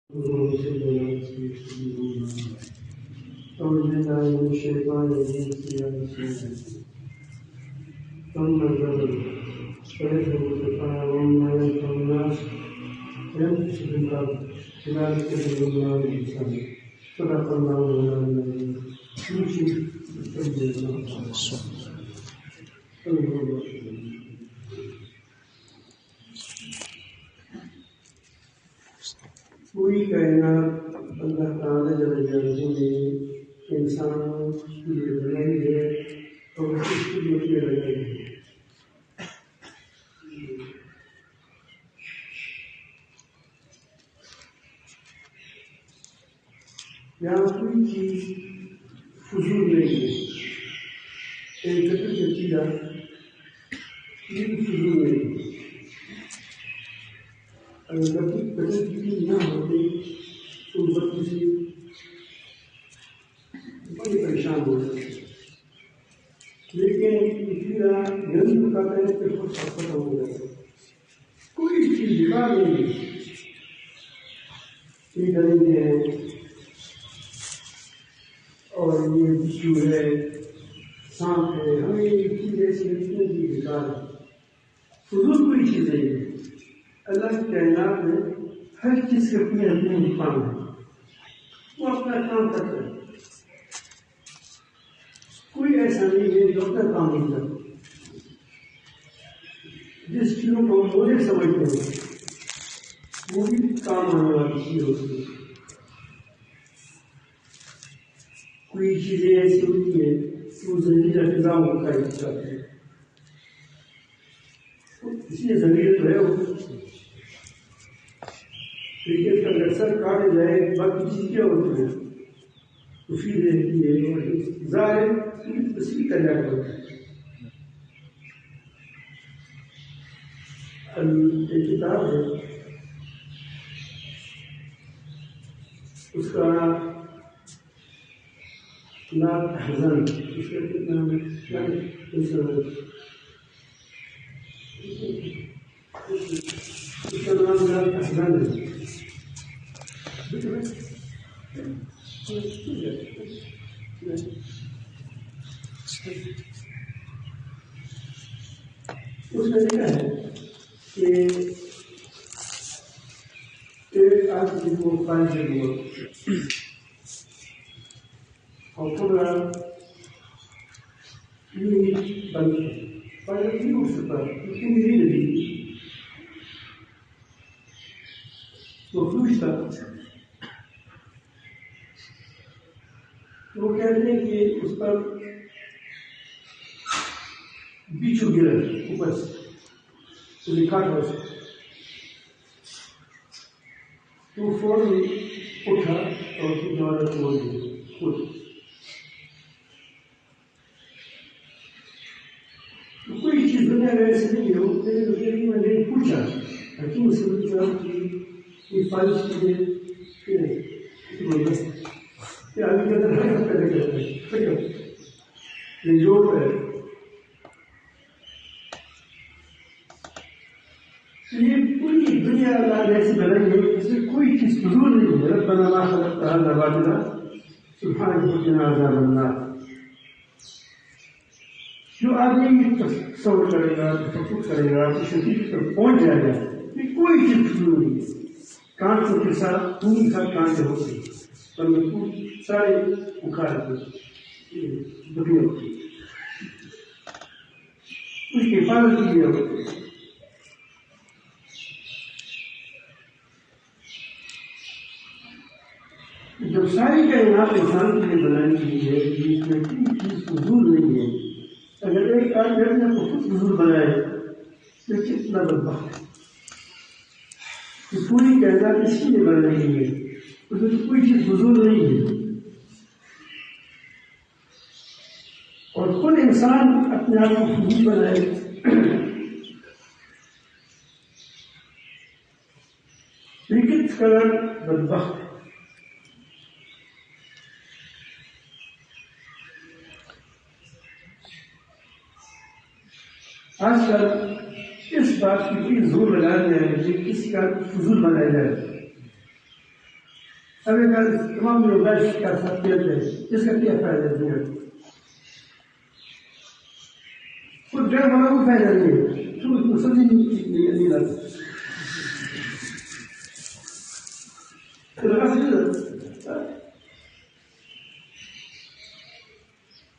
أعوذ بالله من الشيطان الرجيم ثم الجبل فيذهب سبحانه وما ينفع الناس وينفش في الأرض كذلك يضرب الله الإنسان صدق الله العظيم يمشي پوری کائنات اللہ تعالیٰ جل جلالہ نے انسانوں کے لیے بنائی ہے اور اس کی خدمت میں لگائی ہے۔ یہاں کوئی چیز فضول نہیں ہے، ایک قدر سے چیزا یہ فضول نہیں ہے۔ اگر قدر کی چیز نہ ہوتی تو بچے سے بڑی پریشان ہو جاتے، لیکن چیزا جلد بتاتا ہے کہ خود ختم ہو جاتا ہے، کوئی چیز بیکار نہیں ہے۔ یہ درندے ہیں اور یہ بچھو ہے، سانپ ہے، ہمیں یہ چیز ایسی لگتی ہے کہ بیکار ہے، فضول کوئی چیز نہیں ہے۔ اللہ کی کائنات میں ہر چیز کے اپنے اپنے مقام ہے، وہ اپنا کام کرتا ہے، کوئی ایسا نہیں ہے جو اپنا کام نہیں کرتا۔ جس چیزوں کو ہم مجھے سمجھتے ہیں وہ بھی کام آنے والی چیز ہوتی ہے۔ کوئی چیزیں ایسی ہوتی ہیں کہ وہ زمینہ فضا کو قائم کرتے ہیں، اس لیے زمین تو ہے وہ، لیکن اس کا اگر سر کاٹے جائے باقی چیز کیا ہوتی ہے مفید رہتی ہے اور ظاہر تصویر کا جائے ہوتا ہے۔ ایک کتاب ہے اس کا لا تحزن، اس کا نام ہے اس کا نام لا تحزن ہے۔ اس میں لکھا ہے کہ ایک آدمی کو فائدہ ہوا اور پورا بند فائدہ نہیں ہو سکتا کیونکہ میری نہیں وہ خوش تھا۔ وہ کہتے ہیں کہ اس پر بچھو گرا اوپر سے لکھا تھا اس تو فوراً اٹھا اور اس کی دوبارہ توڑ دی خود۔ کوئی چیز دنیا میں ایسے نہیں ہو، لیکن میں نے پوچھا حکیم سے پوچھا کہ یہ فائل چیزیں کہ آدمی کے اندر حرکت پیدا کرتا ہے، فکر یہ جوڑ ہے۔ یہ پوری دنیا اللہ نے ایسی بنائی ہے جس میں کوئی چیز فضول نہیں ہے۔ ربنا ما خلقت هذا باطلا سبحانك فقنا عذاب النار۔ جو آدمی تصور کرے گا، تفکر کرے گا، اس نتیجے تک پہنچ جائے گا کہ کوئی چیز فضول نہیں ہے۔ کانٹوں کے ساتھ پوری ساتھ کانٹے ہوتے ہیں پر میں سارے اکھاڑ بکری ہوتی ہے، اس کی حفاظت کے لیے ہوتی ہے۔ جب ساری کائنات انسان کے لیے بنائی گئی ہے جس میں کوئی چیز فضول نہیں ہے، اگر ایک آدمی اپنے کو خود فضول بنائے تو کتنا بدبخت ہے۔ کہ پوری کائنات اس کے لیے بنائی گئی ہے، اس میں کوئی چیز فضول نہیں ہے، اور خود انسان اپنے آپ کو فضول بنائے یہ کس قدر بدبخت ہے۔ آج کل اس بات کی کوئی زور لگایا جائے کہ کسی کا فضول بنایا جائے، اب اگر تمام لوگ بیٹھ کر سکتے ہیں اس کا کیا فائدہ نہیں ہے؟ کچھ ڈر والا کو فائدہ نہیں ہے، تو سبزی نہیں لاتے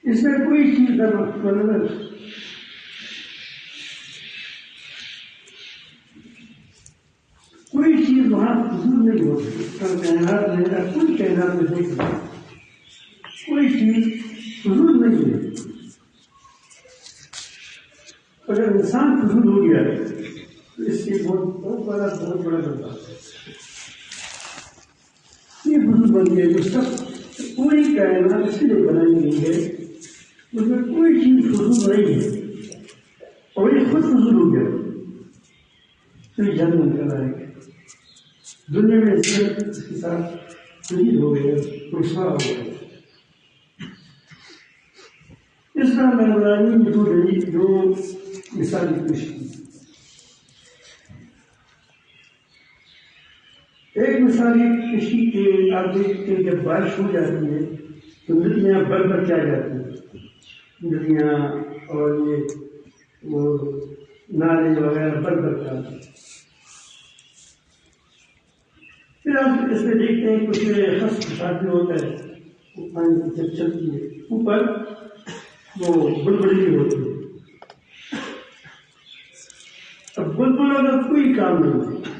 اس میں کوئی چیز کا مطلب کوئی چیز وہاں فضول نہیں ہوتی، کائنات میں کوئی کائنات میں نہیں ہوتی، کوئی چیز فضول نہیں ہے۔ اگر انسان فضول ہو گیا تو اس سے بہت بڑا بدلا ہے۔ یہ فضول بن گیا جو سب پوری کائنات اس لیے بنائی گئی ہے، اس میں کوئی چیز فضول نہیں ہے اور یہ خود فضول ہو گیا تو یہ جنم نکل آئے گا دنیا میں اس کے ساتھ شہید ہو گیا، رسوا ہو گیا۔ اس طرح مہربانی میں دو مثال پیش کی۔ ایک مثال یہ پیش کی کہ آپ دیکھتے ہیں جب بارش ہو جاتی ہے تو ندیاں بھر کے آ جاتی ہیں، ندیاں اور یہ وہ نالے وغیرہ بھر کے آتے ہیں۔ پھر آپ اس میں دیکھتے ہیں کچھ خاص بھی ہوتا ہے، وہ پانی کی جب چلتی ہے اوپر وہ بلبلی ہوتی ہے۔ اب بلبلوں کا کوئی کام نہیں ہے،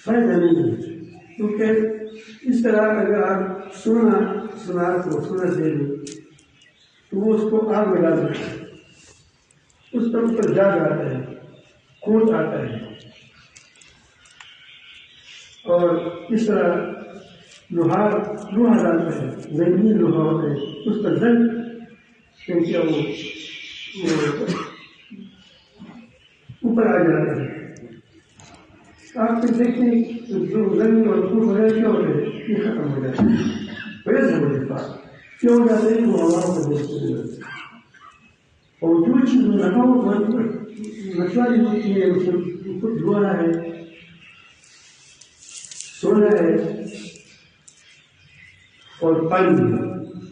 فائدہ نہیں ہے، کیونکہ اس طرح اگر آپ سنار کو سونا دے دیں تو وہ اس کو آگ میں ڈال دیتا ہے، اس پر اوپر جاگ آتا ہے، کھوٹ آتا ہے، اور اس طرح لوہا ڈالتا ہے، زمین لوہا ہوتا ہے، اس پر زنگ کیا وہ اوپر آ جاتا ہے۔ آپ پھر دیکھتے ہیں جو زمین اور دھوپ وغیرہ کیا ہوتا ہے یہ ختم ہو جاتا ہے، بڑے زبردست کیوں ہو جاتا ہے وہ ہوا پر دیکھتے ہیں، اور جو چیز مچھلی ہوتی ہے اس کو دھونا ہے، سونا ہے اور پانی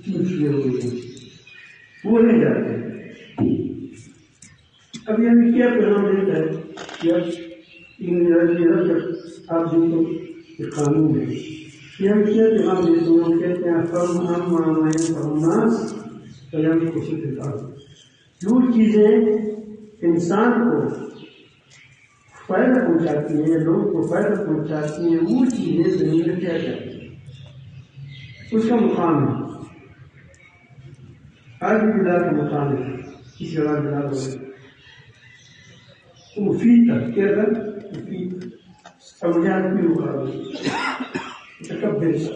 تین چیزیں ہوئی ہیں وہ نہیں جاتے ہیں۔ اب یہ ہمیں کیا پیغام دیتا ہے کہ آپ جن کو یہ قانون ہے یہ ہم کیا پیغام دیتے ہیں؟ ہم کہتے ہیں جو چیزیں انسان کو فائدہ پہنچاتی ہیں، لوگوں کو فائدہ پہنچاتی ہیں، وہ چیزیں زمین میں کیا جاتی ہیں، اس کا مقام ہے۔ آج بھی بلاد کا مقام ہے، کسی جگہ بلاد ہو گئی وہ مفید تھا، کیا تھا مفید، اب مجھے آج بھی مقام ہے کب دیر تھا۔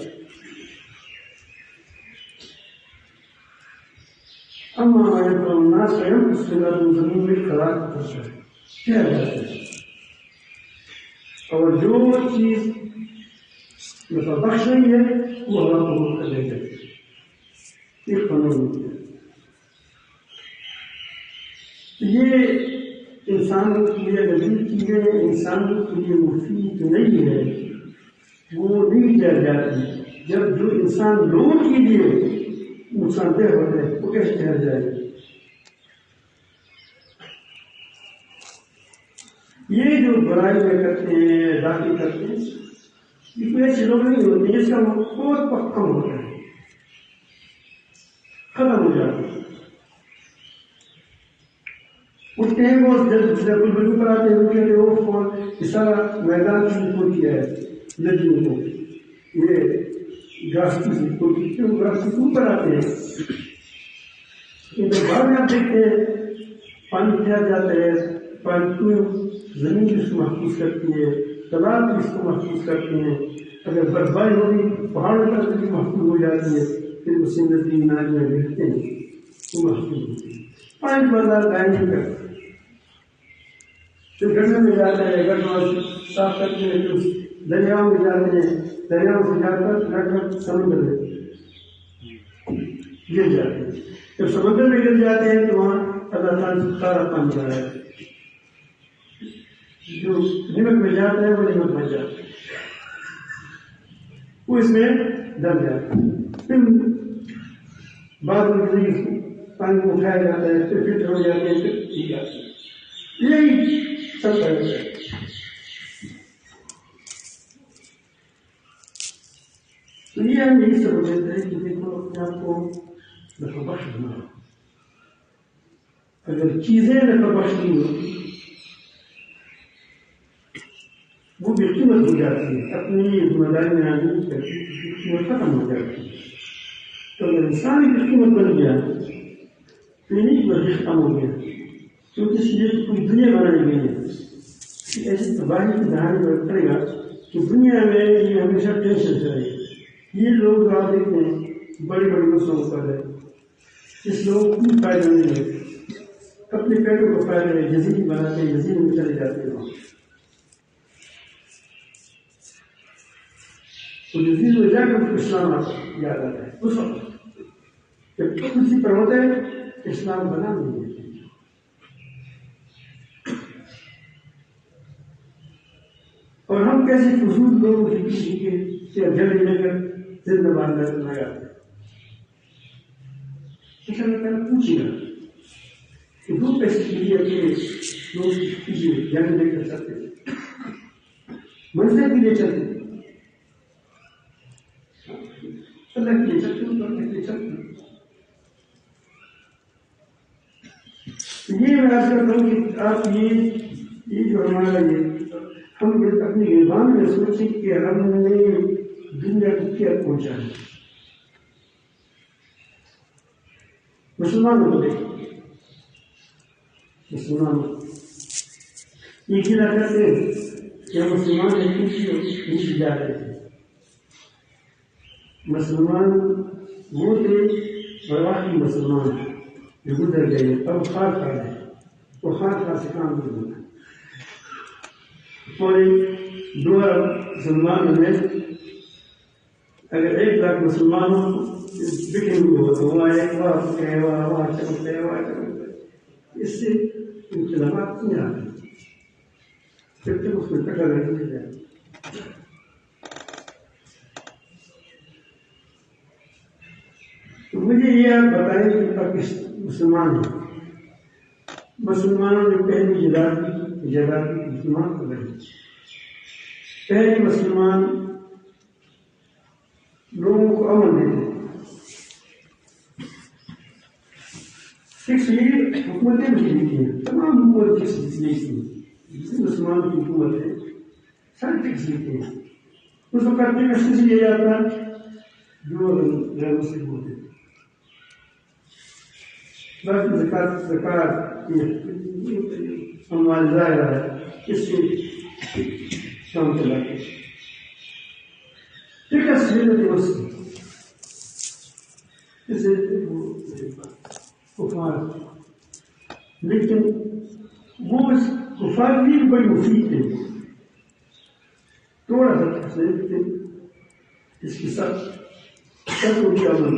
اما الناس سوئم اس کے بعد زمین میں خلاق کرتا ہے کیا جاتا ہے، اور جو چیز مطلب بخش نہیں ہے وہ ہوا قبول کر لیتے ہیں، ایک قانون ہے۔ یہ انسان کے لیے نزدیک چیزیں انسانوں کے لیے مفید نہیں ہے، وہ نہیں کیا جاتی۔ جب جو انسان لوگوں کے لیے نقصان دہ ہوتا ہے وہ کیسے ٹھہر جائے گا؟ یہ جو برائی میں کرتے ہیں، داخل کرتے ہیں، یہ کوئی ایسے لوگ نہیں ہوتے، اس کا بہت پکا ہوتا ہے، ختم ہو جاتا ہے۔ اٹھتے ہیں وہ جب بلبل پر آتے ہیں وہ کہتے ہیں وہ فون یہ سارا میدان کی کو کیا ہے ندیوں کو، یہ گاس کی کو کیوں گاس کی اوپر آتے ہیں، جب بعد میں آپ دیکھتے ہیں پانی ٹھہر جاتا ہے، پانی کیوں زمین اس کو محفوظ کرتی ہے، تالاب بھی اس کو محفوظ کرتے ہیں، اگر برفباری ہوگی پہاڑوں پر بھی محفوظ ہو جاتی ہے، پھر اسے ندی نالیاں گرتے ہیں وہ محفوظ ہوتی ہے۔ پانی بازار ضائع نہیں کرتے، جو گھر میں جاتا ہے گھر صاف کرتے ہیں، جو دریاؤں میں جاتے ہیں دریاؤں سے جا کر سمندر میں گر جاتے ہیں، جب سمندر میں گر جاتے ہیں تو وہاں اللہ تعالیٰ سے سارا پانی جا رہا ہے، جو نمک میں جاتا ہے وہ نمک بن جاتا ہے۔ وہ اس میں دب جاتا ہے. پھر بعد میں پانی کو اٹھایا جاتا ہے, پھر فلٹر ہو جاتے ہیں, پھر پی جاتے ہیں. یہی سب کرتا ہے. تو یہ ہم یہی سب دیتے ہیں کہ دیکھو اپنے آپ کو نفع بخش بناؤ. اگر چیزیں نفع بخش نہیں ہوتی وہ بے قیمت ہو جاتی ہے, اپنی ذمہ داری میں آدمی کی قیمت ختم ہو جاتی ہے. تو اگر انسان کی قیمت بن گیا تو یہ نہیں ورزش کم ہو گیا, کیونکہ اس لیے کوئی دنیا بنائی گئی ہے. ایسی تباہی کی دہانی میں پڑے گا کہ دنیا میں یہ ہمیشہ ٹینشن سے رہے گی. یہ لوگ آپ دیکھتے ہیں بڑی بڑی مسئلوں پر ہے, اس لوگوں کو کوئی فائدہ نہیں ہے, اپنے پیٹوں کو فائدہ ہے, جزیرے بناتے ہیں, جزیرے میں چلے جاتے ہیں. تو جزیرے میں جا کر اسلام یاد آتا ہے. اس وقت جب کسی پر ہوتا ہے اسلام بنا نہیں ہے. اور ہم کیسے فضول لوگ کسی کے جلدی لے کر زندہ بان لگاتے ہیں. اس میں پوچھے گا کہ دو پیسے کے لیے اپنے لوگ کسی جنگ لے کر چلتے ہیں, منزل کے لیے چلتے ہیں, اللہ کے لیے چلتے ہیں, اللہ کے لیے چلتے ہیں. یہ میں آج کرتا ہوں کہ آپ یہ جو ہمارا یہ ہم اپنی زبان میں سوچیں کہ ہم نے دنیا کو کیا پہنچا ہے. مسلمانوں کو دیکھیں, مسلمان یہ کہنا کرتے ہیں کہ ہم مسلمان نیچے جا رہے تھے. مسلمان وہ تھے برواقی مسلمان جو گزر گئے, اب خاص کر رہے ہیں, وہ خاص خاص سے کام نہیں ہونا. اور دو مسلمان میں اگر 1 لاکھ مسلمان ہو بکھے ہوئے ہو تو وہاں ایک بار وہاں چمکتے ہیں, اس سے انقلابات نہیں آتے, جب تک اس میں ٹکر نہیں جائے. تو مجھے یہ آپ بتائیں کہ پاکستان مسلمان ہیں, مسلمانوں نے پہلی جگہ مسلمان کو رہی. پہلے مسلمان لوگوں کو امن دیتے, حکومتیں بھی نہیں ہیں, تمام حکومت ٹیکس نہیں تھی. مسلمان کی حکومت ہے, سارے ٹیکس لیتے ہیں. اس وقت ٹیکس کس لیے جاتا جو غیر مسلم ہوتے ہیں. باقی زکات اموال ظاہر ہے, اس سے کام چلاتے ہیں. ٹیکس لیتے اسے کفار, لیکن وہ کفار بھی بڑی مفید تھے. تھوڑا سا ٹیکس لیتے, اس کی سب کو بھی امن,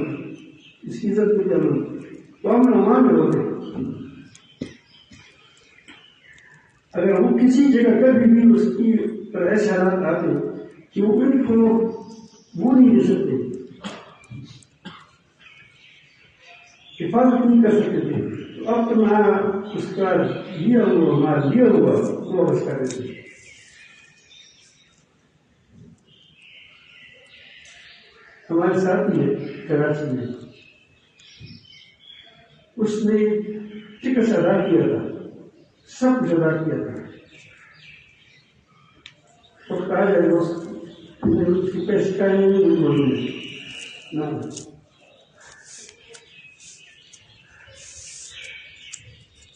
اس کی عزت کو بھی امن, تو ہم امان میں ہوتے. اگر وہ کسی جگہ کبھی بھی اس کی پر ایسے حالات آتے کہ وہ ان کو وہ نہیں دے سکتے, حفاظت نہیں کر سکتے تھے, تو اپنا اس کا لیا ہوا مال لیا ہوا وہ بس کر دیتے. ہمارے ساتھی ہے کراچی میں, اس نے ٹکٹ ادا کیا تھا, سب کچھ ادا کیا تھا. اور کہا جائے اس کی پیسے کا نہیں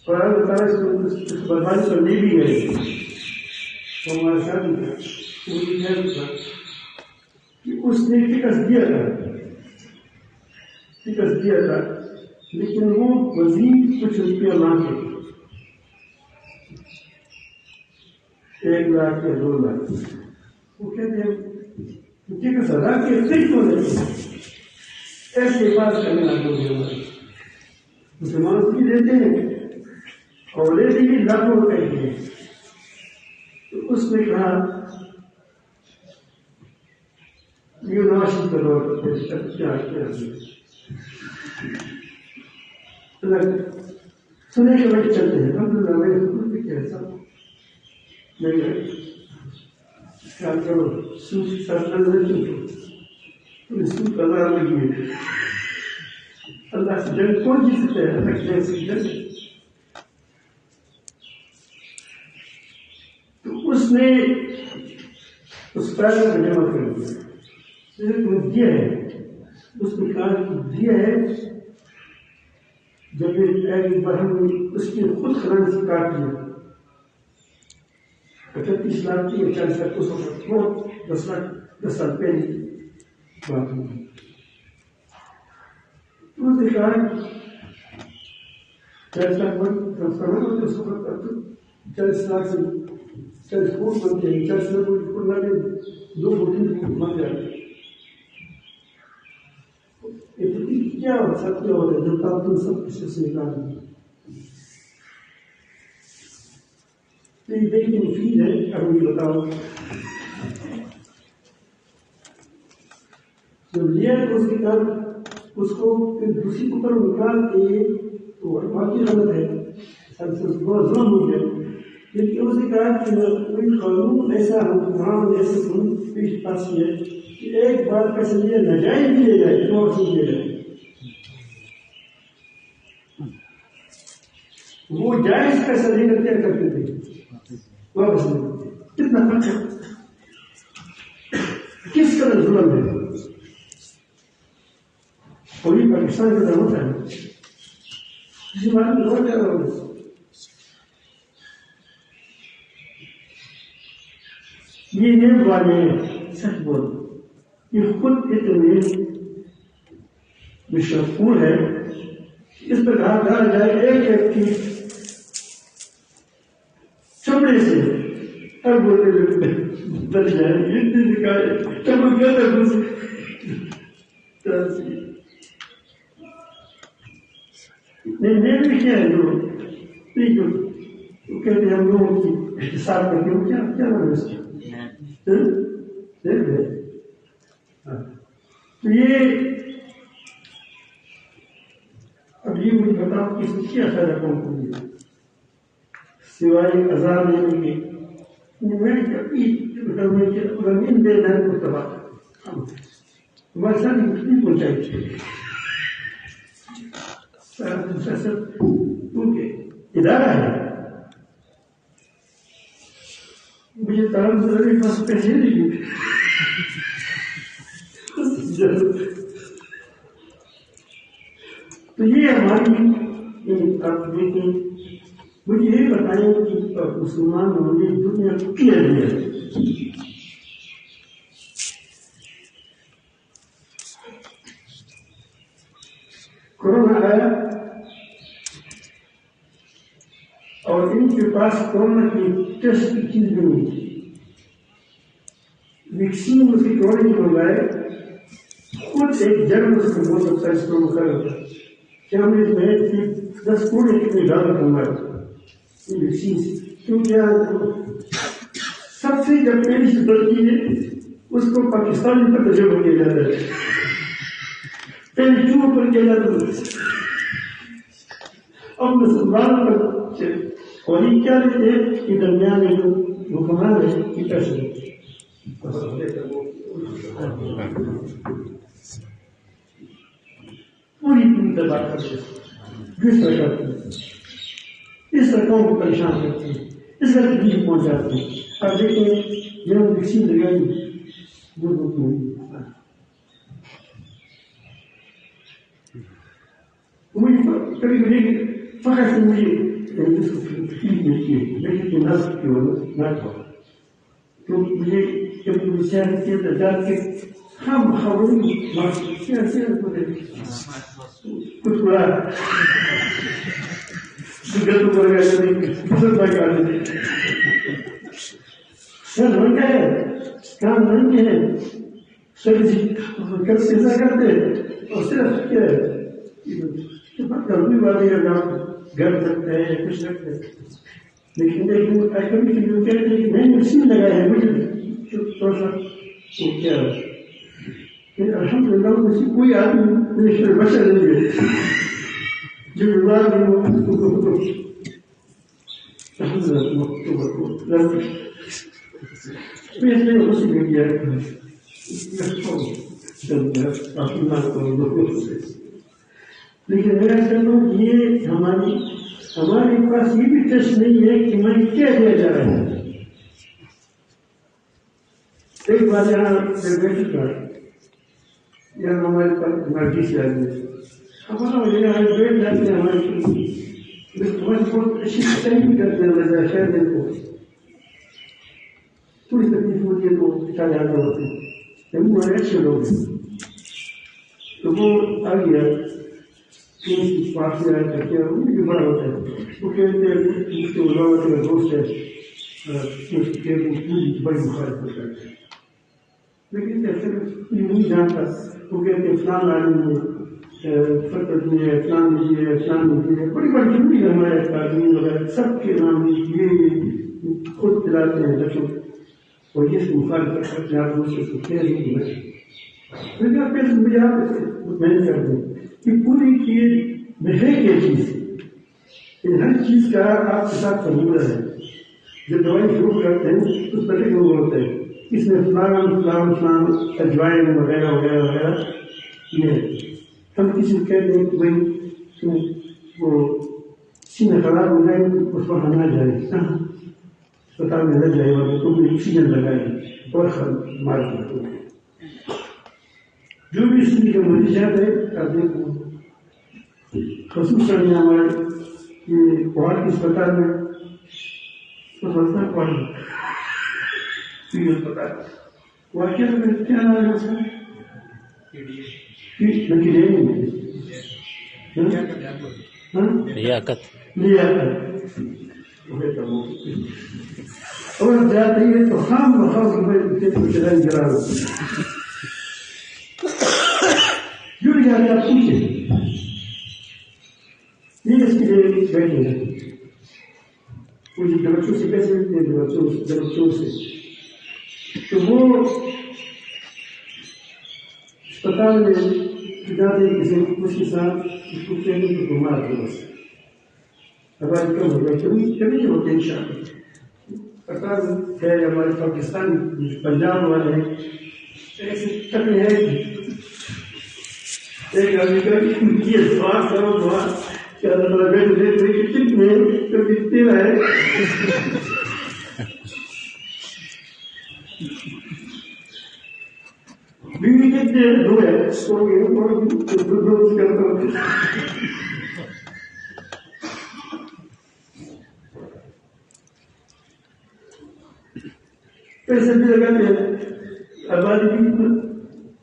اور بربادی تو لے بھی گئے. تو ہمارے ساتھ تھا کہ اس نے ٹکٹ دیا تھا, لیکن وہ مزید کچھ روپیہ مانگے, 1 لاکھ یا 2 لاکھ. وہ کہتے ہیں ٹکٹ ادا کیا پھر کیوں نہیں, ایسے بات کرنے لگے. مسلمان بھی دیتے ہیں اور لیتے بھی لاکھوں روپئے کے. تو اس نے کہا یہ ناشی کا دور کیا سنے کے بچے چلتے ہیں الحمدللہ میرے خود بھی کیا سب میرے خیال کرو سوچ کے ساتھ نظر چلو تمہیں سوچ اللہ لگی ہے اللہ سے جنگ کون جی سکتا ہے اللہ کی جنگ سے جنگ تو اس نے اس پیسے کو جمع کر دیا صرف دیا ہے اس نے کہا کہ دیا ہے جب ایک بار ہم نے اس کی خود خران سے کاٹ دیا 35 لاکھ کی 40 لاکھ اس وقت بہت 10 سال پہلے بات ہوئی تو اس نے کہا 40 لاکھ ٹرانسفر ہوتے اس وقت 40 لاکھ سے 40 فوٹ بنتے ہیں 40 لاکھ فوٹ لگے 2 فوٹ بن جائے کیا ہو سکتے ہو رہے جب تک تم سب کسی سے نکال دیں تو یہ دیکھنے مفید ہے اب مجھے بتاؤ جب لیا تو اس کے بعد اس کو پھر دوسری اوپر نکال کے تو باقی غلط ہے سب سے بہت ظلم ہو گیا لیکن اس نے کہا کہ کوئی قانون ایسا حکمران ایسے پیش پاس ہے کہ ایک بار پیسے لیا ناجائز دیا جائے تو واپس دیا جائے وہ جائز پیسہ لے کر کیا کرتے تھے واپس نہیں کتنا فرق ہے کس طرح ظلم ہے کوئی پاکستان کا دعوت ہے کسی بات میں اور کیا ہوگا یہ نیب والے سچ بول یہ خود اتنے مشہور ہے اس پر کہا جائے ایک کی چمڑے سے ہر بولتے بچ جائے اتنی دکھائے چمڑ گیا تھا نہیں بھی کیا ہے جو کہتے ہیں ہم لوگوں کی احتساب کرتے ہو کیا نام ہے اس کا تو یہ اب یہ مجھے بتاؤ کس نے کیا فائدہ کون کو دیا سوائے عذاب لینے کے میں کبھی زمین دے دیں کو تباہ ہمارے ساتھ کتنی پہنچائی تھی کیونکہ ادارہ ہے مجھے تعلق سے میرے پاس پیسے نہیں تو یہ ہماری مجھے یہ بتائیں کہ مسلمانوں نے دنیا کو کیا دیا کورونا آیا اور ان کے پاس کورونا کی ٹیسٹ کی چیز نہیں تھی ویکسین اس کی کورونا کی منگائے خود ایک جنگ اس کو بہت سکتا ہے اس کو مکر ہوتا ہے کہ ہم نے محنت کی 10 کروڑ کتنے ڈالر کمائے ویکسین سے کیونکہ سب سے جب پہلی سے غلطی ہے اس کو پاکستان پر تجربہ کیا جاتا ہے پہلے چوہوں پر کیا جاتا ہے اب مسلمان پر اور یہ کیا لیتے ہیں کہ درمیان میں جو حکمران ہے یہ پیسے دیتے پوری تباہ کرتے ہیں جس طرح کرتے ہیں اس طرح قوم کو پریشان کرتے ہیں اس طرح تکلیف پہنچ جاتے ہیں اب دیکھیں جب ویکسین لگائی وہ مجھے کبھی کبھی فخر سے مجھے تکلیف ملتی ہے لیکن تو نہ سکتی ہو نہ کھاؤ کیونکہ مجھے جب مجھے سیاحت کے درجات کے ہم خبروں کچھ بڑا گلو کر گیا فصل پائی کر دیتے سر رنگ ہے کام رنگ ہے سر جی کیسا کرتے اور صرف کیا ہے کبھی بات ہے گھر رکھتے ہیں کچھ رکھتے ہیں لیکن کبھی کبھی کہتے ہیں کہ میں نے ویکسین لگایا ہے مجھے تھوڑا سا کیا کہ الحمدللہ مجھے کوئی آدمی میرے بچہ نہیں ہے جو بیمار بھی ہو لیکن میرا کہنا ہوں یہ ہمارے پاس یہ بھی ٹیسٹ نہیں ہے کہ میں کیا دیا جا رہا ہے. ایک بار یہاں بیٹھ کر یہاں ہمارے پاس مرضی سے آدمی ہمارا یہاں بیٹھ جاتے ہیں ہمارے بہت اچھی تنقید کرتے ہیں وجہ شہر کو تھوڑی تکلیف ہوتی ہے تو چاہ جانا ہوتے ہیں وہ ہمارے اچھے لوگ ہیں تو وہ آ گیا پاس سے آیا کرتے ہیں وہ بھی بڑا ہوتا ہے وہ کہتے ہیں اس کے علاوہ کا دوست ہے اس کے پوری بڑی مخالفت کرتے ہیں لیکن ایسے نہیں جانتا وہ کہتے ہیں فلان عالم نے فتح دی ہے فلان دی ہے فلان دی ہے بڑی بڑی جمعی ہے ہمارے تعلیم وغیرہ سب کے نام یہ خود دلاتے ہیں دشوں اور جس مخالفت کرتے ہیں آپ دوسرے کو کہہ نہیں ہے لیکن آپ کیسے مجھے آپ مطمئن کر دیں کہ پوری چیز ہے کیا چیز ہر چیز کا آپ کے ساتھ فارمولہ ہے جب دوائی شروع کرتے ہیں اس پر ایک وہ ہوتا ہے اس میں فلان اجوائن وغیرہ وغیرہ وغیرہ یہ ہم کسی کو کہتے ہیں کہ بھائی وہ سینہ خراب ہو جائے اس پر نہ جائے اسپتال میں نہ جائے والے تو بھی آکسیجن لگائے اور مار کرتے ہیں جو بھی اس کی مریضات ہے آپ دیکھو خصوصاً ہمارے یہ پہاڑ کے اسپتال میں تو سمجھنا پہاڑ اسپتال واقعہ میں کیا نام ہے اس لیاقت اور جاتے ہیں تو خام بخواہ چلائی جرا جو بھی جاتے آپ پوچھیں یہ اس کے لیے بیٹھے ہیں مجھے بچوں سے کیسے ملتے ہیں بچوں سے تو وہ اسپتال میں جاتے کسی کچھ کے ساتھ اس کو کہنے کو بیمار ہے بس ہمارے کم ہو گئے کبھی ہوتے ہیں انشاءاللہ اسپتال ہے ہمارے پاکستان پنجاب والے ایسے تک ہے ایک آدمی کا یہ دعا کرو دعا کہ اللہ تعالیٰ بیٹھ دے کتنے تو کتنے ہے بیوی کتنے دو ہے پیسے بھی لگاتے ہیں آبادی کی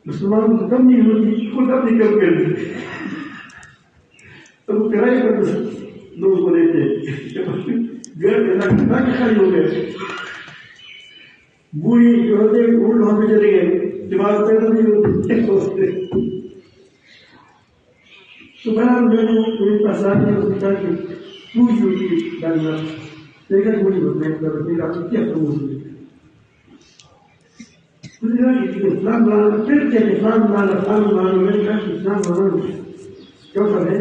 مسلمان کو کم نہیں ہوتی خود اپنی کم کر دی تو وہ کرائے پر لوگوں کو لیتے گھر کے خالی ہو گئے بوڑھی جو ہوتے وہ وہاں پہ چلے گئے دماغ پیدا نہیں ہوتے تو بہرحال میں نے میرے پاس آ کے اس کہا کہ پوچھ ہوتی ڈالنا لیکن مجھے بتائیں کہ آپ کیا کروں اسلام بنانا پھر کیا اسلام بنانا میں نے کہا کہ اسلام بنانا کیوں کر ہے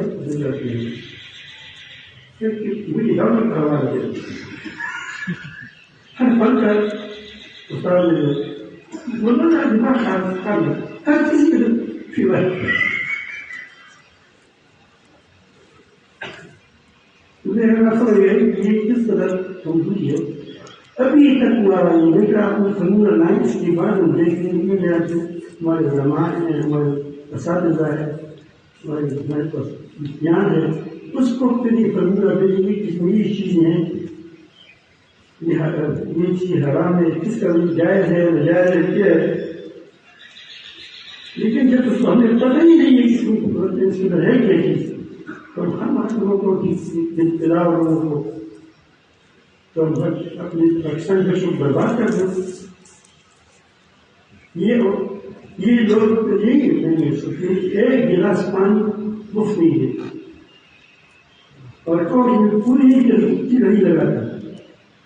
مجھے دعوت کا حوالہ دے ہر پل کا استاد نے بولنا دماغ خراب ہر کسی کے فیور میرا سمجھ گیا کہ یہ کس طرح موجود ہے ابھی تک ہوا رہا ہے لیکن آپ نے فنون لائن اس کے بعد ہم دیکھیں گے میرا جو ہمارے علماء ہیں ہمارے اساتذہ ہیں ہمارے پاس جان ہے اس کو پھر یہ فنون دیں گے کہ یہ چیزیں ہیں یہ چیز حرام ہے کس کا جائز ہے ناجائز ہے کیا ہے لیکن جب اس کو ہمیں پتہ ہی نہیں ہے اس کے اندر ہے کیا چیز تو ہم آپ لوگوں کو اطلاع لوگوں کو تو ہم اپنے پاکستان کا شوق برباد کر دیں یہ لوگ یہی نہیں سکتے ایک گلاس پانی مفت نہیں ہے اور پوری نہیں لگاتا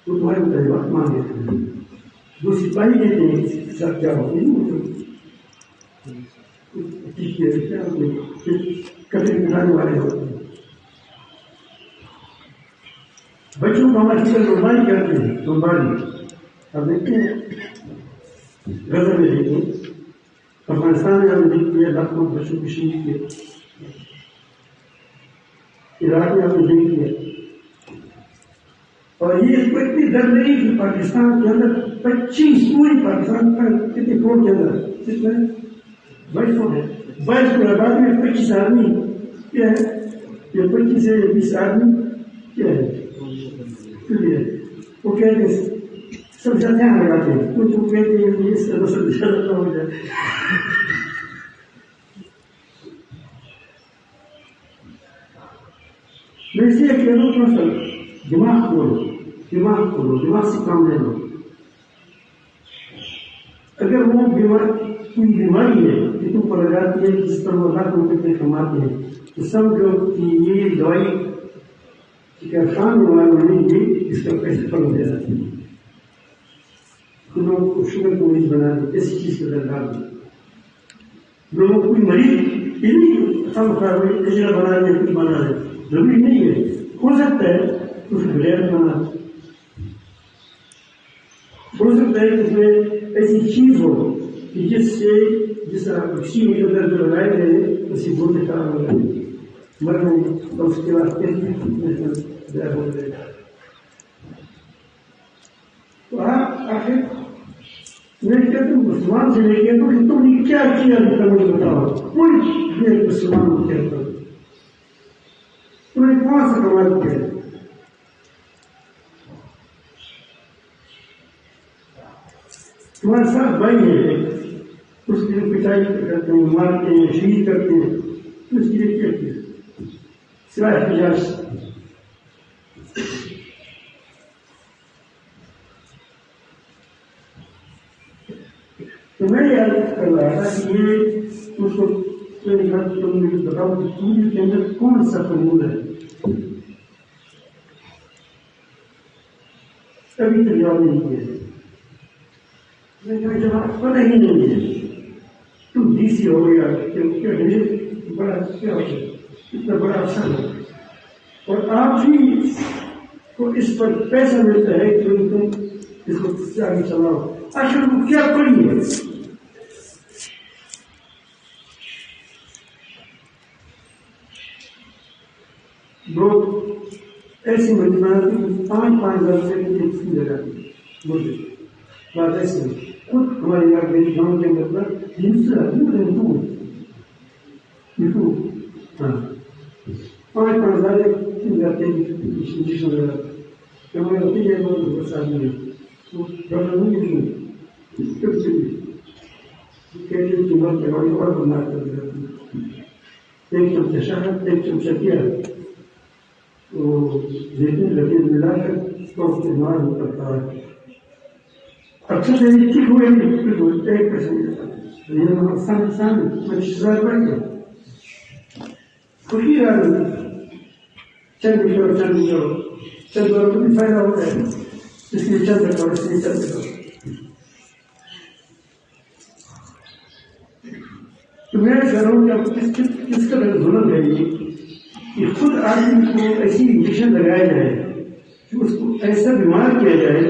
وہ تمہارے مطالبات مان دیتے ہیں جو سپاہی دیتے ہیں سب کیا ہوتے ہیں کیا کیا کبھی بٹھانے والے ہوتے ہیں. بچوں کو ہمارے قربانی کرتے ہیں. قربانی اب دیکھتے ہیں غزہ میں دیکھیں افغانستان میں ہم نے دیکھ لیا لاکھوں بچوں کی شہید کیا. عراق میں ہم نے دیکھ لیا. اور یہ اس کو اتنی ڈر نہیں کہ پاکستان کے اندر 25 پوری پاکستان کا کتنے فوج کے اندر کتنے 22 فوج ہے 22 کو آبادی میں 25 آدمی کیا ہے یہ 25 سے 20 آدمی کیا ہے وہ کہتے ہیں سب سے دھیان لگاتے ہیں کچھ وہ کہتے ہیں اس طرح سے دشا ہو جائے. میں اس لیے کہہ رہا ہوں تھوڑا سا دماغ کھولو دماغ سے کام لے لو. اگر وہ کوئی بیماری ہے کہ تم کو لگاتی ہے جس پر وہ لاکھ روپئے کماتے ہیں تو سمجھو کہ یہ دوائی خان والوں نے یہ اس کا پیسے کم دے رہا ہے. لوگوں کو شوگر کو مریض بنا دیں ایسی چیز کے درکار دیں. لوگوں کو کوئی مریض یہ نہیں ہم کجرا بنا دیں کچھ بنا دیں ضروری نہیں ہے. ہو سکتا ہے کچھ غیر بنا ہو سکتا ہے کہ اس میں ایسی چیز ہو کہ جس طرح کسی کے اندر جو لگائے گئے اسی بولنے کا ہو جائے مرنے اور اس کے بعد کیسے ہو جائے گا. تو آپ آخر میں کہتا ہوں مسلمان سے لے کے تو تم نے کیا کیا مجھے بتاؤ. کوئی مسلمان کو کہتا ہوں تم نے کون سا کمال کیا ہے. تمہارے ساتھ بھائی ہے اس کی پٹائی کرتے ہیں مارتے ہیں شہید کرتے ہیں تو اس کے لیے کیا کیا سوائے احتجاج. تو میں یاد کر رہا تھا کہ یہ اس کو میں نے کہا تم مجھے بتاؤ کہ سورج کے اندر کون سا قانون ہے. کبھی تو جواب نہیں کیا. میں کہا جواب پتہ ہی نہیں ہے. تم ڈی سی ہو گیا بڑا کیا ہو گیا اتنا بڑا افسر ہو اور آپ ہی کو اس پر پیسہ ملتا ہے کہ تم اس کو آگے چلاؤ. آخر کو کیا پڑی ہے. لوگ ایسی مجموعات 5,000 روپئے کی ایک فی لگاتی مجھے بات ایسے خود ہمارے یہاں میری گاؤں کے اندر دوسرا 5,000 فی جاتے ہیں جس میں ہمارے ہوتی ہے بس آدمی تو ڈاکٹر نہیں کہتے ہیں کہ مرد ہماری اور بنا کر دیتے ایک چمچہ شہد ایک چمچہ کیا تو دیکھنے لگے ملا کر تو استعمال کرتا ہے. اچھا سے ٹھیک ہوئے ایک خوشی رہا چند کرو کو بھی فائدہ ہوتا ہے اس لیے چند کرو اس لیے چند کرو. تو میں کہہ رہا ہوں کہ کس کا ظلم ہے یہ کہ خود آدمی کو ایسی انجیکشن لگایا جائے کہ اس کو ایسا بیمار کیا جائے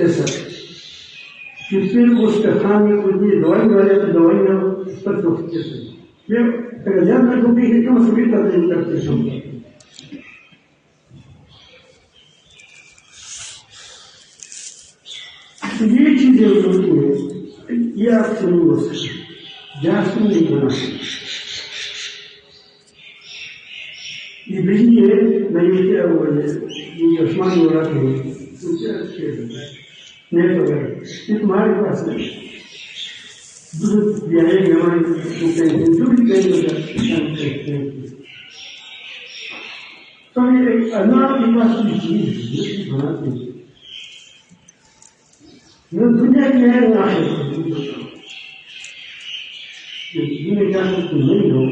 ایسا کہ پھر اس کا خانے کو یہ دوائی والے تو دوائی نہ اس پر تو یہ اگر جان میں ڈوبی ہے کیوں سبھی تبدیل کرتے ہیں. یہ چیزیں ہوتی ہیں یہ آپ سے نہیں ہو سکتی جانچ نہیں بنا سکتی. یہ بجلی ہے میں یہ کیا ہوا ہے یہ آسمان ہو رہا ہے نیٹ وغیرہ یہ تمہارے پاس نہیں دودھ ہمارے جو بھی کہیں تو یہ اللہ کے پاس کی چیز بناتے ہیں دنیا کی ہے نہ دنیا کیا تم نہیں ہو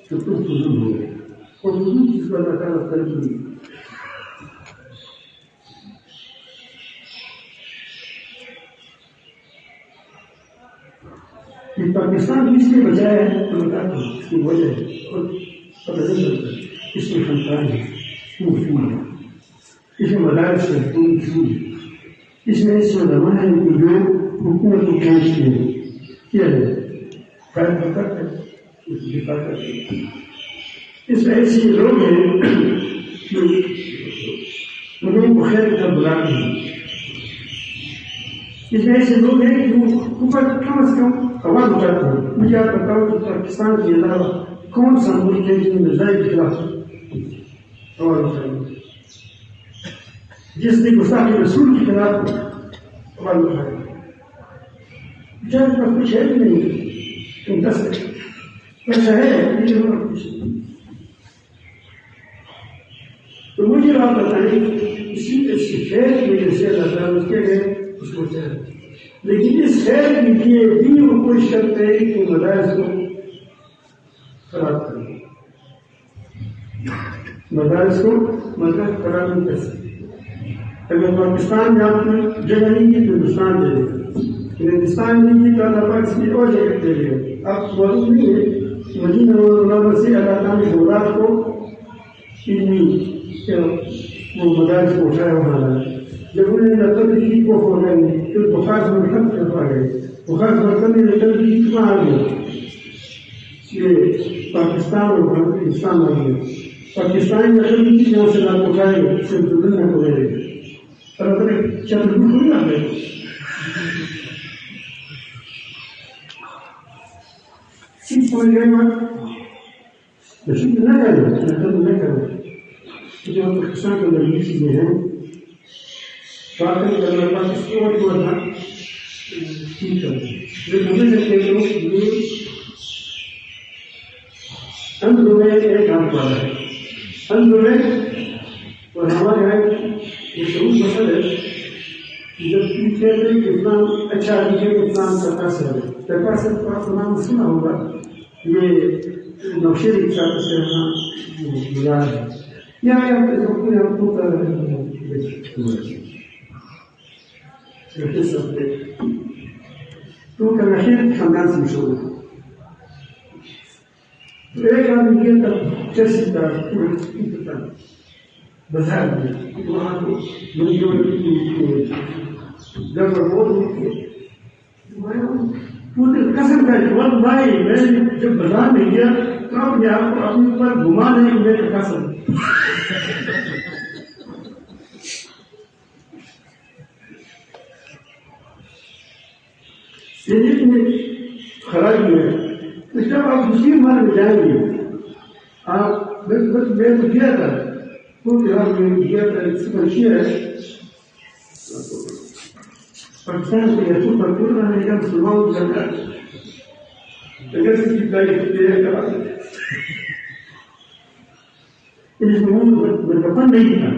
تو تم فضول ہو گئے اور فضول چیز کو اللہ تعالیٰ ترجیح دی. پاکستان اس لیے بچایا ہے تو بتا دوں اس کی وجہ ہے اور پتہ نہیں چلتا اس میں خاندان ہے اس میں مدارس ہے اس میں ایسے علماء ہیں جو حکومت کو کیا ہے قائم کرتا ہے اس کی دفاع کرتے ہیں. اس میں ایسے لوگ ہیں جو لوگوں کو خیر کا بلاتے ہیں. اس میں ایسے لوگ ہیں جو اوپر کم از کم آواز اٹھاتے ہیں. مجھے آپ بتاؤ کہ پاکستان کے علاوہ کون سا ملک ہے جن میں ظاہر کے خلاف آواز اٹھائیں جس نے گستاخی رسول کے خلاف آواز اٹھائی جب کچھ ہے بھی نہیں دس ایسا ہے تو مجھے آپ بتائیں اسی خیر کی وجہ سے اللہ تعالیٰ کے گئے اس کو چاہے لیکن اس خیر کے لیے بھی وہ کوشش کرتے ہیں کہ مدارس کو خراب کریں مدارس کو مطلب خراب نہیں کر سکتے. اگر پاکستان میں آپ کی جگہ نہیں ہے تو ہندوستان دے دے گا ہندوستان نہیں ہے تو اللہ پاک کی اور جگہ دے دے گا. آپ کو معلوم نہیں ہے مدینہ منورہ سے اللہ تعالیٰ نے اولاد کو وہ مدارس کو اٹھایا ہوا ہے. جب انہوں نے نقل کی کو ہو گئے پھر بخار مرکب کروا گئے بخار مرکب میں نقل کی کہاں آ گئے یہ پاکستان اور ہندوستان آ گئے. پاکستان نقل کی یہاں سے لاکھ اٹھائے گئے سے دنیا کو لے رہے اور اگر چند تھوڑی آ گئے صرف کوئی گئے نہ کریں نقل نہ کریں جو پاکستان کے اندر یہ چیزیں ہیں باقی اللہ پاک اس کو اور تھوڑا ٹھیک کرتے ہیں. لیکن ہمیں سکتے لوگ یہ اندر میں ایک کام کر رہا ہے اندر میں اور ہمارے یہاں یہ ضرور مسئلہ ہے جب کہتے ہیں کہ اسلام اچھا آدمی ہے اسلام کا کاسر ہے کاسر کا آپ نام سنا ہوگا یہ نوشیر کے ساتھ سے گزار ہے یا آپ کو تو نشیر خاندان سے مشہور ہے. تو ایک آدمی کے اندر چرسی کا بازار میں وہاں کو جب پورے قسم کا جواب بھائی میں جب بازار میں گیا تو اپنے آپ کو اپنے اوپر گھما نہیں کہ میرے قسم خرابی ہے. تو جب آپ دوسری مال میں جائیں گے آپ میں تو گیا تھا گیا تھا پاکستان سے یسوع پر پور رہنے کا مسلمان چلتا ہے اگر کسی بچپن نہیں تھا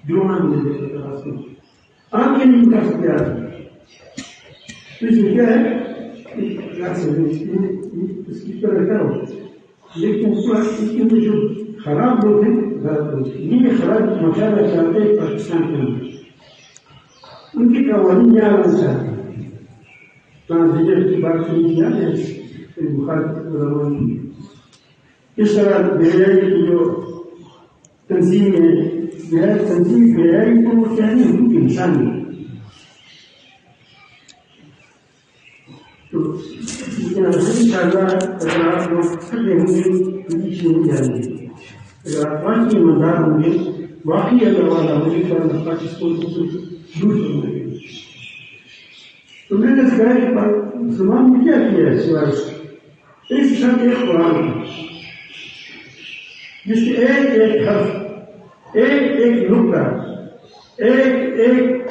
جو آپ کے نہیں کر سکتے اس میں کیا ہے اس کی طرح کرو لیکن اس کے جو خراب لوگ ہیں یہ خراب مچانا چاہتے ہیں پاکستان کے اندر ان کی قوانین کیا ہونا چاہتے ہیں ٹرانسجنڈر کی بات سنی کیا ہے اس طرح بحیائی کی جو تنظیم ہے تنظیم بحیائی کو وہ کہنے حقوق انسان ہے. تو انشاءاللہ اگر آپ لوگ کھڑے ہوں گے تو پیچھے نہیں جائیں گے. اگر آپ واقعی ایماندار ہوں گے واقعی اللہ والا ہوں گے تو اللہ پاکستان کو دور کریں گے. تو میں نے کہا کہ مسلمان نے کیا کیا ہے سوائے ایک شخص ایک قرآن جس کے ایک ایک حرف ایک ایک نقطہ ایک ایک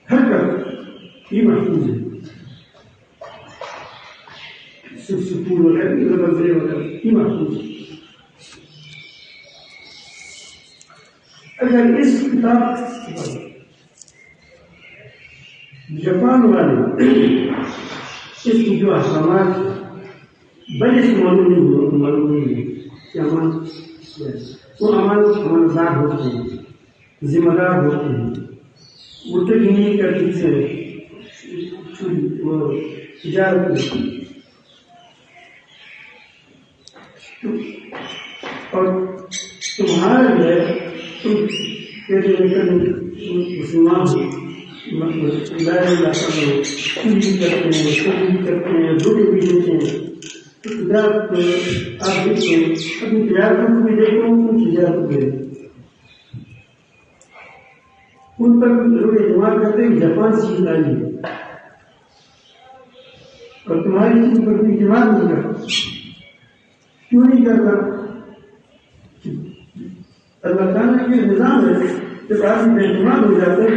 حرکت یہ محفوظ ہے. سکون وغیرہ یہ محفوظ ہے. اگر اس کتاب جاپان والے اس کی جو احکامات بڑے سے معلوم نہیں ہے کہ وہ امانتدار ہوتے ہیں ذمہ دار ہوتے ہیں وہ تک نہیں کرتی سے تجارت میں، اور تمہارا جو ہے تم مسلمان کرتے ہیں دودھ بھی دیتے ہیں، تجارت آپ دیکھتے ہیں اپنی تجارتوں کو بھی دیکھو، ان تجارت کو بھی ان پر لوگ اعتماد کرتے ہیں جاپان سے چیز آئی ہے اور تمہاری چیز پر کوئی اعتماد نہیں کرتا. کیوں نہیں کرتا؟ اللہ تعالیٰ کے نظام ہے، جب آدمی بے اعتماد ہو جاتا ہے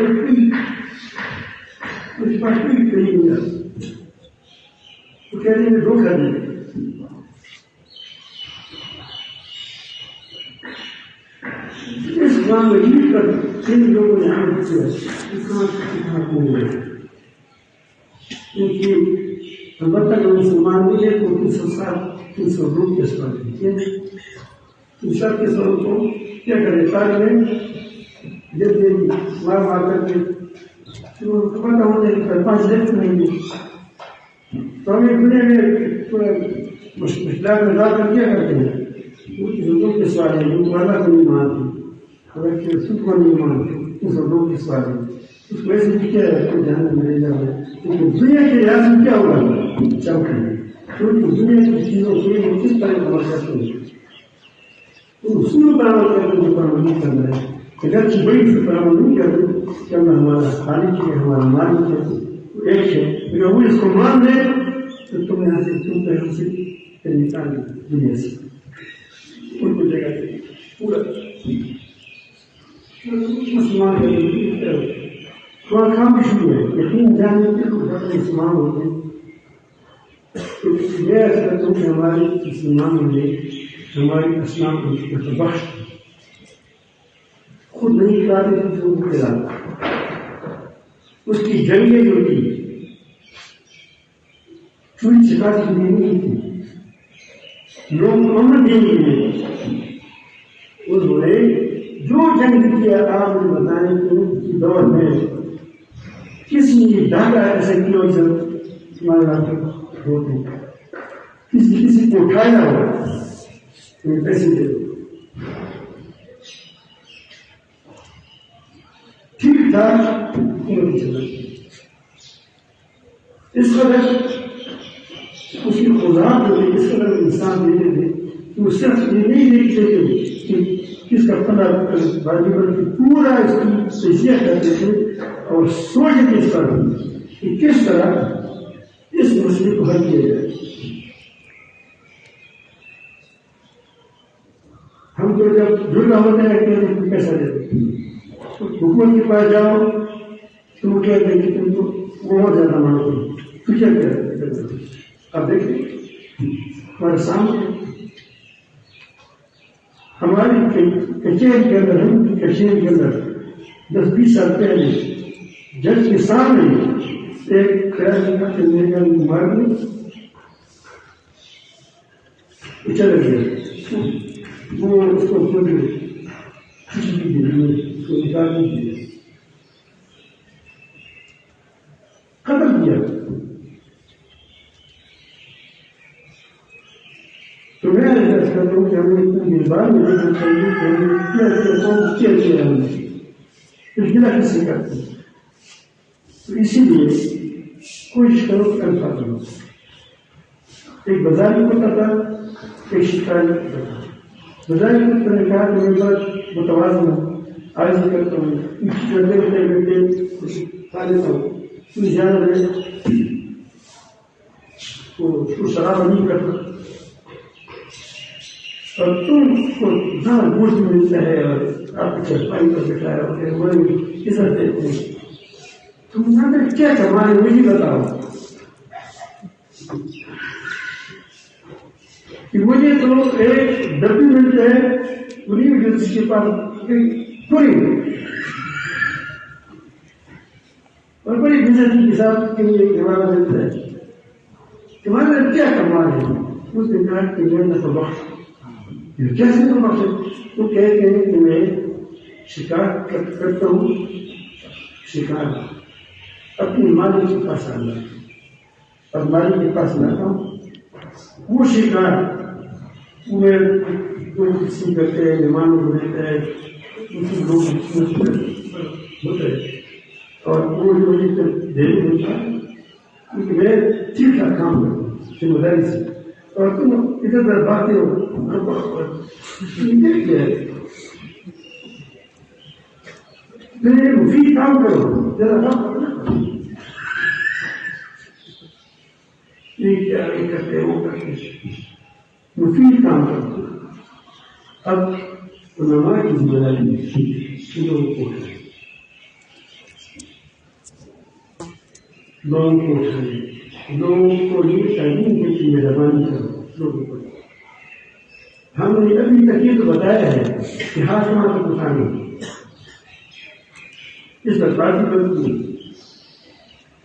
تو اس پر کوئی کہیں نہیں جاتا، وہ کہتے ہیں دھوکہ دے. اس اسلام مجید پر جن لوگوں نے عمل کیا اتفاق نہیں ہے، کیونکہ البتہ جو مسلمان ملے تو 300 روپ کے سوال کے سوال کو کیا کرے طالب جب مار کر کے پتہ ہونے کا 5 لکھ نہیں ہے تو ہمیں دنیا میں تھوڑا مشکلات میں ڈال کر کیا کرتے ہیں. روپ کے سوال ہے جو اللہ کو نہیں مانتے، اگر رسول کو نہیں مانتے 302 کے سوال ہے، اس کو ایسے بھی کیا ہے جہاں میں لے جاؤ. لیکن دنیا کے لحاظ میں کیا ہوگا چوکھے کیونکہ دنیا کی چیزوں سے وہ کس طرح عمل کرتے ہیں، تو اصول پر عمل کرنے کے اوپر عمل کرنا ہے. اگرچہ بڑی اصول پر عمل نہیں کرتے کہ اللہ ہمارا خالق ہے، ہمارا مالک ہے، ایک ہے، اگر وہ اس کو مان لے تو تم یہاں سے تم پہلے سے نکال دنیا سے ان کو جگہ دے پورا مسلمان کا تھوڑا کام بھی شروع ہے. یقین جاننے کے مسلمان ہوتے ہیں یہ ایسا کرتا ہوں کہ ہمارے مسلمانوں نے ہماری اسلام کو بخش خود نہیں کراتے تھے جو کراتا اس کی جنگیں جو تھی چوری چکاتی نہیں تھی، لوگ امن دینے میں انہوں نے جو جنگ کیا آپ نے بتانے کے دور میں کسی نے ڈاکہ ایسا کیا ہو جب تمہارے رات ہوتے کسی کو اٹھایا ہو تمہیں پیسے دے دو ٹھیک ٹھاک حکومت چلا. اس قدر اس کی خوراک جو ہے اس قدر انسان دیتے تھے کہ وہ صرف یہ نہیں دیکھتے تھے کہ کس کا پندرہ بازی بلکہ پورا اس کی تجزیہ کرتے تھے اور سوچتے اس پر کہ کس طرح اس مسئلے کو حل کیا جائے. ہم تو جب جڑنا ہوتا ہے کہ پیسہ دیتے حکومت کے پاس جاؤ تو وہ کہتے ہیں کہ تم کو بہت زیادہ مانگو تو کیا کرتے. اب دیکھیں ہمارے سامنے ہماری کچہری کے اندر ہم کی کچہری کے اندر 10-20 سال پہلے جج کے سامنے ایک خیال کا میرے گھر مارنے چلا گیا وہ اس کو خود نکال دیجیے ختم کیا. تو میں ایسا کرتا ہوں کہ ہمیں اتنی بار میں چاہیے کہ ہمیں کیا ہم نے اس بنا کس سے کرتے ہیں. تو اسی لیے کوشش کرو کہ الفاظ ہو. ایک بازاری ہوتا تھا ایک شکاری ہوتا تھا. بازاری کو نے کہا کہ میرے پاس متوازن آج کرتا ہوں چلتے بیٹھے کھا لیتا ہوں تو زیادہ رہے تو اس کو شراب نہیں کرتا اور تم کو جہاں گوشت ملتا ہے اور آپ کی چرپائی پر بیٹھا ہے اور وہی عزت دیتے ہیں تم نے کیا کمائے مجھے بتاؤ کہ مجھے تو ایک ڈبی ملتا ہے انہیں بھی جس کے پاس پوری اور بڑی بزنسی کے ساتھ کہ یہ ہمارا ملتا ہے تمہارا کیا کمال ہے. اس نے کہا کہ میں نے تو بخش کیسے تو بخش وہ کہتے ہیں کہ میں شکار کرتا ہوں شکار اپنی مالک کے پاس آنا الماری کے پاس لاتا ہوں، وہ شکار میں کوئی کسی کرتے ہیں، مہمانوں کو دیتا ہے، کسی لوگ ہوتا ہے، اور وہ مجھے دیر ہوتا ہے کیونکہ میں ٹھیک ٹھاک کام کرتا ہوں ذمہ داری سے، اور تم ادھر ادھر باتیں ہو کیا ہے، پھر مفید کام کرو، ذرا کام کرنا یہ کیا نہیں کرتے وہ کرتے، مفید کام کرو۔ اب علماء کی ذمہ داری لوگوں کو اٹھائے، لوگوں کو یہ تعلیم دے کہ مہربانی کرو لوگوں کو۔ ہم نے ابھی تک یہ تو بتایا ہے کہ ہاتھ وہاں تک اٹھانے، اس پر بازی بنتی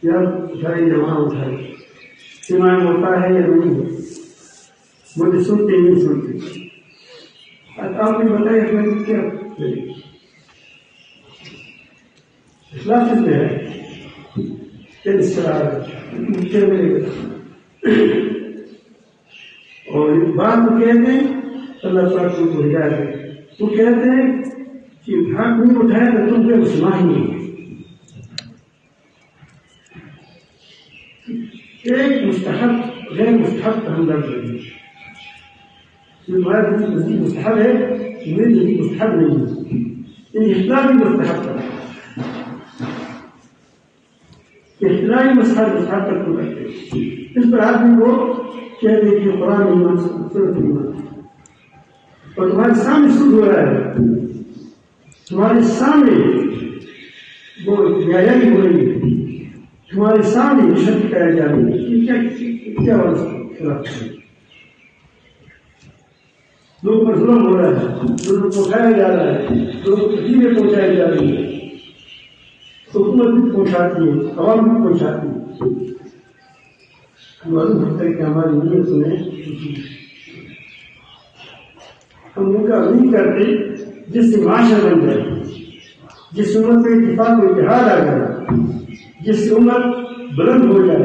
یا اٹھائے یا وہاں اٹھائے، ایمان ہوتا ہے یا نہیں، مجھے سنتے نہیں سنتے۔ آپ نے بتایا کہ میں کیا اخلاص میں ہے اور بات کو کہتے ہیں اللہ تعالیٰ کو ہدایت ہے، وہ کہتے ہیں کہ حق نہیں اٹھایا تو تم پہ مسلمان ہی نہیں۔ ایک مستحب غیر مستحب کا ہم درد لگے، تمہارا نزدیک مستحب ہے، میرے نزدیک مستحب نہیں ہے، اختلاف بھی مستحب کا اختلاف مستحب تک تو کرتے، اس پر آدمی کو کہہ دے کہ قرآن ایمان سورت ایمان، اور تمہارے سامنے سود ہو رہا ہے، تمہارے سامنے وہ بیائی ہو رہی ہے، تمہارے سامنے رشوت کرائی جا رہی ہے، کیا خلاف ہے؟ لوگوں پر ظلم ہو رہا ہے، لوگوں کو اٹھایا جا رہا ہے، لوگوں کو تکلیفیں پہنچائی جا رہی ہے، حکومت بھی پہنچاتی ہے، عوام بھی پہنچاتی ہے۔ معلوم ہوتا ہے کہ ہماری نیت میں ہم ان کا نہیں کرتے جس سے معاشرہ بن جائے، جس امت میں اتفاق و اتحاد آ جائے، جس سے امت بلند ہو جائے،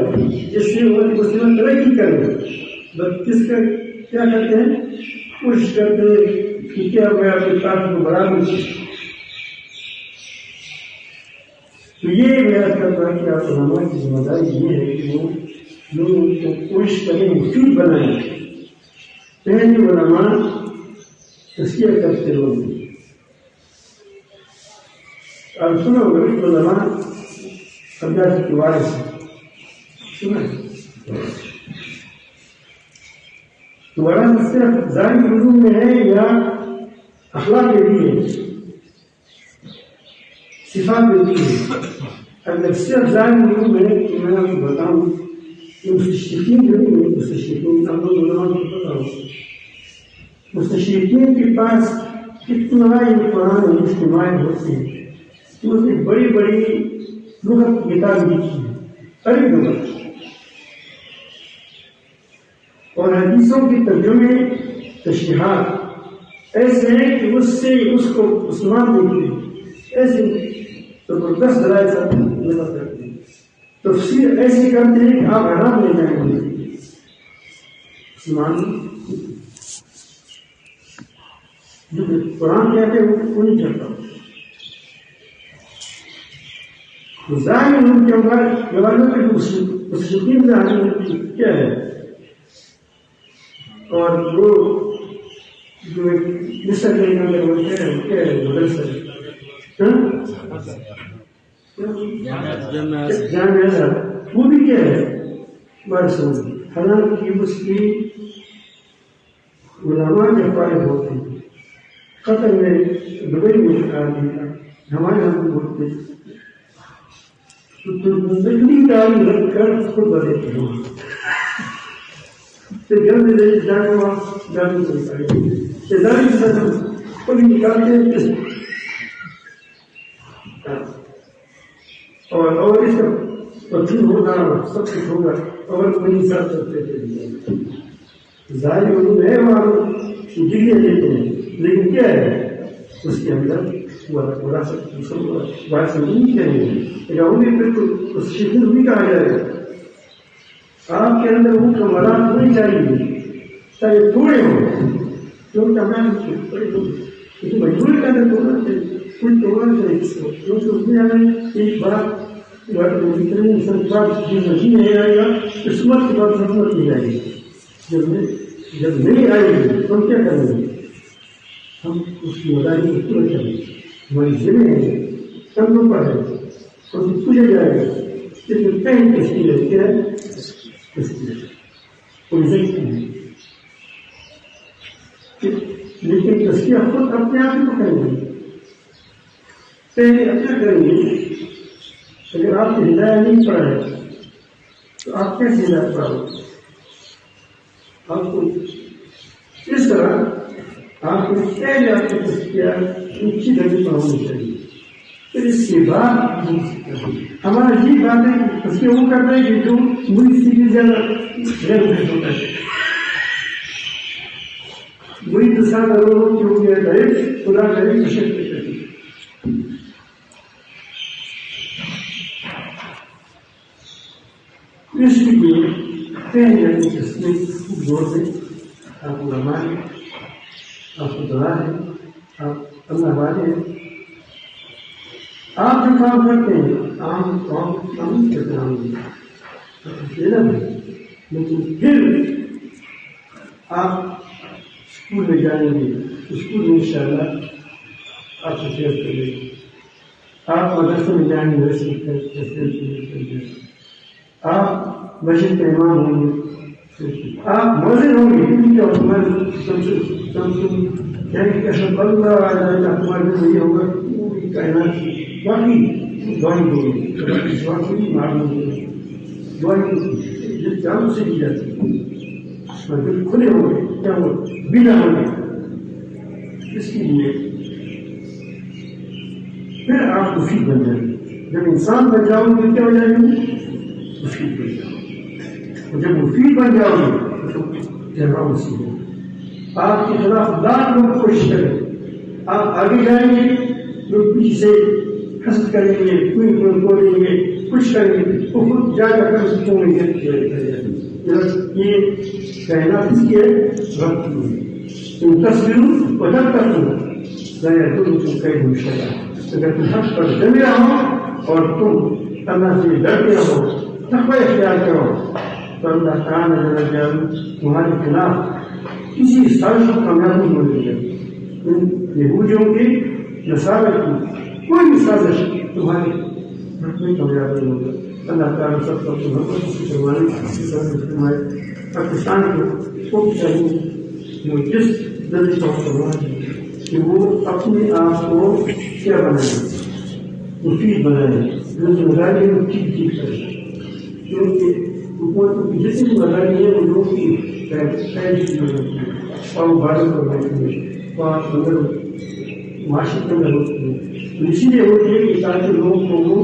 جس سے امت مسلم ترقی کرے، بس کس کا کیا کرتے ہیں؟ کوشش کرتے ہیں کہ کیا میں اپنے طاقت کو بڑھا دوں۔ تو یہ میرا کرنا کہ آپ علماء کی ذمہ داری یہ ہے کہ وہ لوگوں کو کوشش کریں مفید بنائیں۔ پہلے علماء تذکیہ کرتے لوگ، اب سنو علماء قبضہ کے وارث سنا تو ورث صرف ظاہری علوم میں ہے یا اخلاق میں بھی ہے، صفات میں بھی ہے؟ اگر صرف ظاہری علوم ہے تو میں آپ کو بتاؤں کہ مستشرقین جو نہیں ہے، مستشرقین آپ لوگ علماء کو پتا ہو، مستشرقین کے پاس کتنا یہ قرآن و حدیث کے ماہر ہوتے ہیں، اس نے بڑی بڑی لغت کی کتاب لکھی ہے، عربی لغت، اور حدیثوں کے ترجمے تشریحات ایسے ہیں کہ اس سے اس کو مسلمان دیکھتے ہیں، ایسے زبردست دلائل سے نظر کرتے ہیں، تفسیر ایسی کرتے ہیں کہ آپ حیران رہ جائیں گے۔ مسلمان جو قرآن کہتے ہیں وہ نہیں چلتا، ظاہر علوم کے اندر مستشرقین ظاہر کیا ہے، اور وہ جو مصر کے اندر وہ کیا ہے مدرسہ جامعہ وہ بھی کیا ہے ہمارے سمجھ، حالانکہ اس کی علماء کے فارغ ہوتے ہیں، قطر میں دبئی میں آدمی تھا، ہمارے یہاں بھی ہوتے تو نکلی تعلیم رکھ کر خود بدلتے ہیں، جلد جانے وہاں جانے کو نکالے خود نکالتے ہیں، اور اس کا تقسیم ہوگا سب کچھ ہوگا، اور کوئی ساتھ سکتے تھے ظاہر علوم ہے وہاں ڈگریاں لیتے ہیں، لیکن کیا ہے اس کے اندر وراثت نہیں چاہیے، پھر تو شیخ بھی کہا جائے گا، آپ کے اندر وہ کمالات ہونے چاہیے، چاہے تھوڑے ہوں، جو مجبوری کا اندر توڑنا چاہیے، کچھ توڑنا چاہیے اس کو، کیونکہ اس میں ہمیں ایک بات نہیں آئے گا، قسمت کے بعد حکمت نہیں آئے گی. جب نہیں آئے گی تو ہم کیا کریں گے؟ ہم اس کی مداری کو پورا کریں گے. ہماری ذمہ ہے، کندھوں پر ہے، تو پوچھا جائے گا لیکن پہلی تشکیل ہے کیا ہے؟ تشکیل کوئی ذکر نہیں، لیکن تشکیل خود اپنے آپ کو کریں گے. پہلے اپنا کریں گے. اگر آپ کو ہدایت نہیں پڑا ہے تو آپ کیسے ہدایت پاؤ؟ آپ کو اس طرح آپ کو پہلے آپ کو تشکیل اونچی درجے پر ہونی چاہیے، پھر اس کے بعد ہمارا یہ بات ہے اس کے وہ کرتا ہے کہ جو مجھ سے زیادہ غیر ہوتا ہے، وہی تو ساتھ لوگوں کی ہو گیا ہے خدا کرے کشت کرتے. اس لیے پہلے تصویر خوب زور سے آپ کو رمان ہے، آپ کو دعا ہے، آپ اللہ والے ہیں. آپ جو کام کرتے ہیں عام کام کرتے ہیں، لیکن پھر آپ اسکول میں جائیں گے، اسکول میں انشاءاللہ آپ سے شیئر کریں گے. آپ مدرسے میں جائیں گے، آپ مسجد کے امام ہوں گے، آپ مؤذن ہوں گے. تمہارے یہ ہوگا پوری کائنات باقی دعائیں ہوگی، معلوم ہوگی دعائیں جس جان سے کی جاتی ہے، کھلے ہوں گے، کیا ہو بنا ہوں گے. اس کے لیے پھر آپ مفید بن جائیں گے. جب انسان بن جاؤ گے کیا ہو جائے گا؟ مفید بن جاؤ گے. اور جب مفید بن جاؤ گے تو جگہ مصیب ہے. آپ کے خلاف لاکھ لوگ کوشش کریں، آپ آگے جائیں گے، لوگ پیچھے سے حسد کریں گے، کوئی بولیں گے، کچھ کریں گے، وہ خود جا کر سکوں گے. یہ کائنات اس کی ہے رب کی تم تصویر بدل کر تم کئی مشکل ہے. اگر تم حق پر جمے رہو اور تم اللہ سے ڈرتے رہو، تقوی اختیار کرو، تو اللہ تعالیٰ تمہارے خلاف کسی سازش کو کامیاب نہیں ہونے دے گا. یہودیوں کی نصارہ کی کوئی بھی سازش تمہارے حق میں کامیاب نہیں ہوگا. اللہ تعالیٰ سب کو فرمائے. پاکستان کو چاہیے جس درجے پر فرمائے کہ وہ اپنے آپ کو کیا بنائے، مفید بنائے، ذمہ داری ہے وہ ٹھیک کرے. کیونکہ حکومت کی جتنی ذمہ داری ہے وہ لوگوں کی اور بارش کرنے کی اور معاشرے کے اندر ہوتی ہے. اسی لیے ہوتی ہے کہ تاکہ لوگوں کو وہ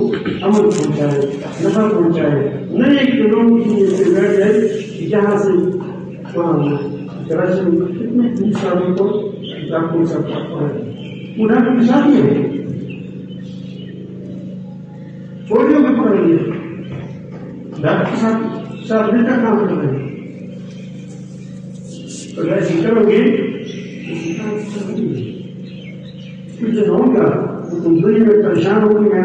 امن پہنچائے، نفع پہنچائے، نہیں کہ لوگ بیٹھ جائے جہاں سے کراچی میں کتنے پولیس والوں کو ڈاکٹر صاحب وہ ڈاکٹر کے ساتھ ہی ہے، پولیو میں پڑھ رہی ہے، ڈاکٹر کے ساتھ مل کر کام کر رہے ہیں. اگر ایسے کرو گے کچھ دن ہوگا تم دنیا میں پریشان ہو گے. میں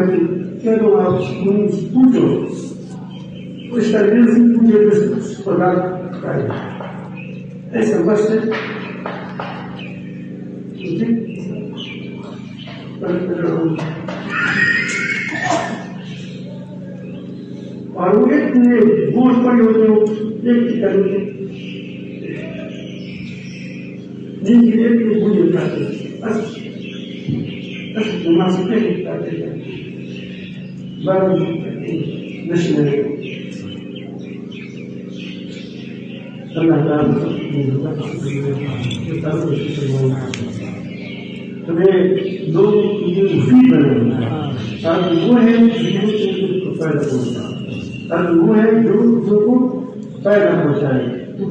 کہہ دوں آپ پوچھو اس کا دل سے پوچھے اسپتال کرے ایسا بس ہے. اور وہ اتنے بوجھ پڑے ہوتے ہو ایک کریں گے جن کی ایک بوجھ ہوتا ہے مناسب اللہ تعالیٰ تمہیں لوگ مفید بنے تاکہ وہ ہے جو فائدہ پہنچائے، تاکہ وہ ہے جو کو فائدہ پہنچائے.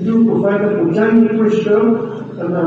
جو کو فائدہ پہنچانے کی کوشش کرو. اللہ